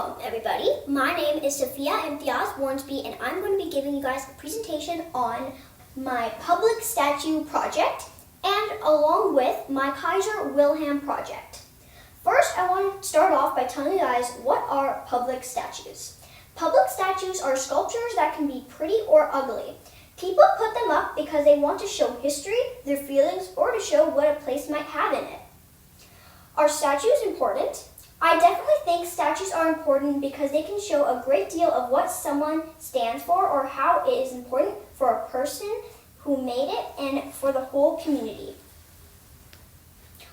Welcome, everybody. My name is Safiya Imtiaz Warnsby, and I'm going to be giving you guys a presentation on my public statue project and along with my Kaiser Wilhelm project. First, I want to start off by telling you guys what are public statues. Public statues are sculptures that can be pretty or ugly. People put them up because they want to show history, their feelings, or to show what a place might have in it. Are statues important? I definitely think statues are important because they can show a great deal of what someone stands for or how it is important for a person who made it and for the whole community.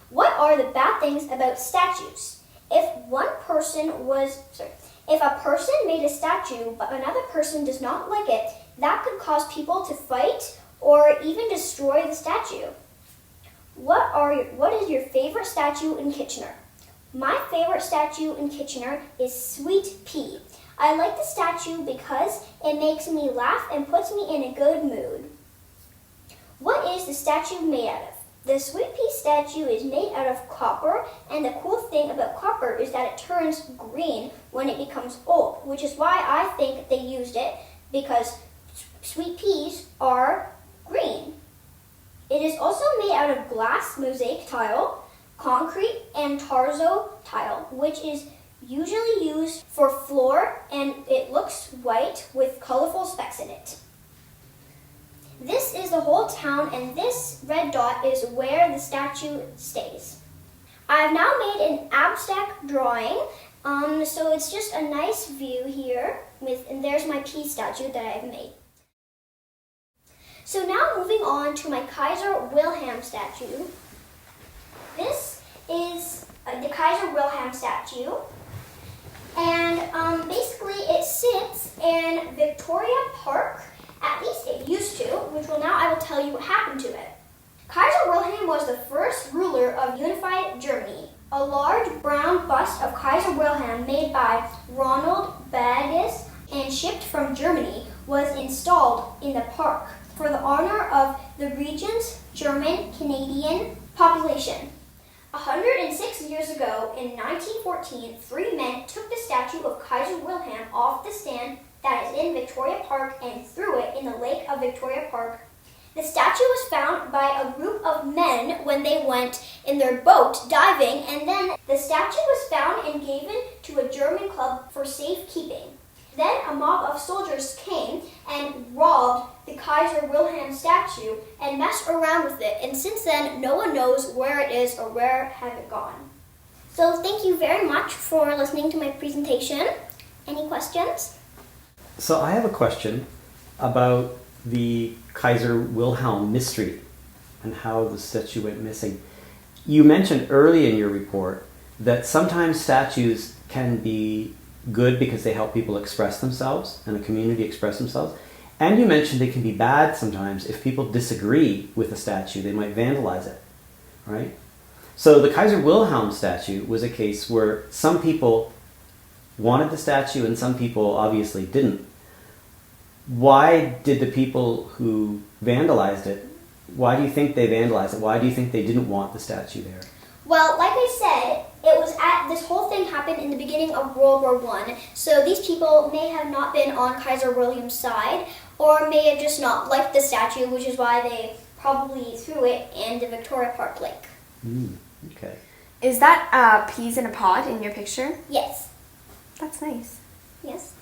What are the bad things about statues? If a person made a statue but another person does not like it, that could cause people to fight or even destroy the statue. What is your favorite statue in Kitchener? My favorite statue in Kitchener is Sweet Pea. I like the statue because it makes me laugh and puts me in a good mood. What is the statue made out of? The Sweet Pea statue is made out of copper, and the cool thing about copper is that it turns green when it becomes old, which is why I think they used it, because sweet peas are green. It is also made out of glass mosaic tile, concrete, and tarzo tile, which is usually used for floor, and it looks white with colorful specks in it. This is the whole town, and this red dot is where the statue stays. I have now made an abstract drawing, so it's just a nice view here, and there's my pea statue that I've made. So now moving on to my Kaiser Wilhelm statue. This is the Kaiser Wilhelm statue, and basically it sits in Victoria Park, at least it used to, I will tell you what happened to it. Kaiser Wilhelm was the first ruler of unified Germany. A large brown bust of Kaiser Wilhelm made by Ronald Baggis and shipped from Germany was installed in the park for the honor of the region's German-Canadian population. 106 years ago, in 1914, 3 men took the statue of Kaiser Wilhelm off the stand that is in Victoria Park and threw it in the lake of Victoria Park. The statue was found by a group of men when they went in their boat diving, and then the statue was found and given to a German club for safekeeping. Then a mob of soldiers came and robbed the Kaiser Wilhelm statue and messed around with it, and since then no one knows where it is or where has it gone. So thank you very much for listening to my presentation. Any questions? So I have a question about the Kaiser Wilhelm mystery and how the statue went missing. You mentioned early in your report that sometimes statues can be good because they help people express themselves and a community express themselves. And you mentioned they can be bad sometimes if people disagree with a statue. They might vandalize it, right? So the Kaiser Wilhelm statue was a case where some people wanted the statue and some people obviously didn't. Why did the people who vandalized it, why do you think they vandalized it? Why do you think they didn't want the statue there? Well, like I said, this whole thing happened in the beginning of World War I, so these people may have not been on Kaiser Wilhelm's side, or may have just not liked the statue, which is why they probably threw it in the Victoria Park Lake. Okay. Is that peas in a pod in your picture? Yes. That's nice. Yes.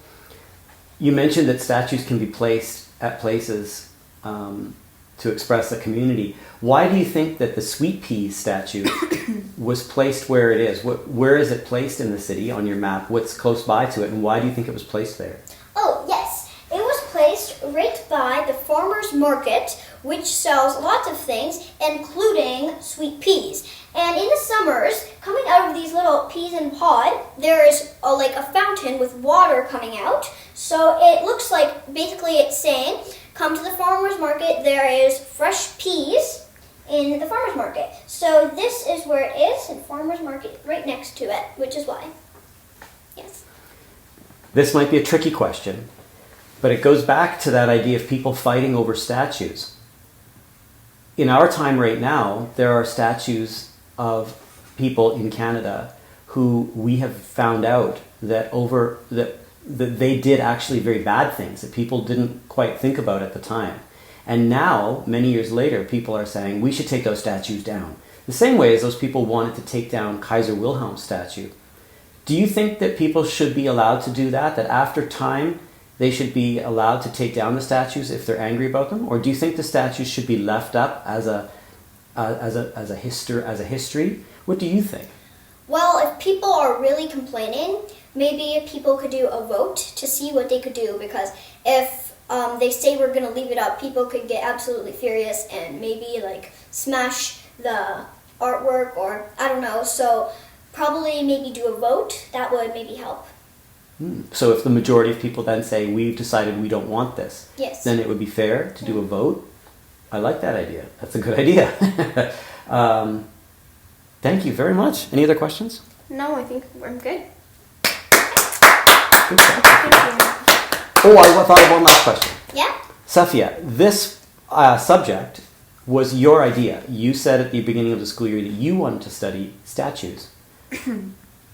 You mentioned that statues can be placed at places to express a community. Why do you think that the Sweet Pea statue was placed where it is? Where is it placed in the city on your map? What's close by to it, and why do you think it was placed there? Oh, yes. It was placed right by the farmer's market, which sells lots of things, including sweet peas. And in the summers, coming out of these little peas in pod, there is like a fountain with water coming out. So it looks like basically it's saying, come to the farmer's market, there is fresh peas in the farmer's market. So this is where it is, and farmer's market right next to it, which is why. Yes. This might be a tricky question, but it goes back to that idea of people fighting over statues. In our time right now, there are statues of people in Canada who we have found out that they did actually very bad things that people didn't quite think about at the time. And now, many years later, people are saying we should take those statues down. The same way as those people wanted to take down Kaiser Wilhelm's statue. Do you think that people should be allowed to do that? That after time, they should be allowed to take down the statues if they're angry about them? Or do you think the statues should be left up as a history? What do you think? Well, if people are really complaining, maybe people could do a vote to see what they could do, because if they say we're going to leave it up, people could get absolutely furious and maybe like smash the artwork, or I don't know. So probably maybe do a vote. That would maybe help. So if the majority of people then say we've decided we don't want this, Yes. then it would be fair to do a vote? I like that idea. That's a good idea. Thank you very much. Any other questions? No, I think I'm good. Good job. Thank you. Oh, I thought of one last question. Yeah? Safiya, this subject was your idea. You said at the beginning of the school year that you wanted to study statues.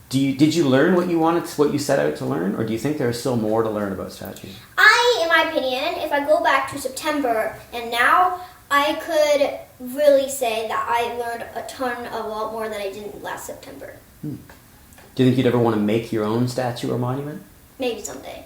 Did you learn what you set out to learn, or do you think there's still more to learn about statues? In my opinion, if I go back to September and now, I could really say that I learned a lot more than I did last September. Do you think you'd ever want to make your own statue or monument? Maybe someday.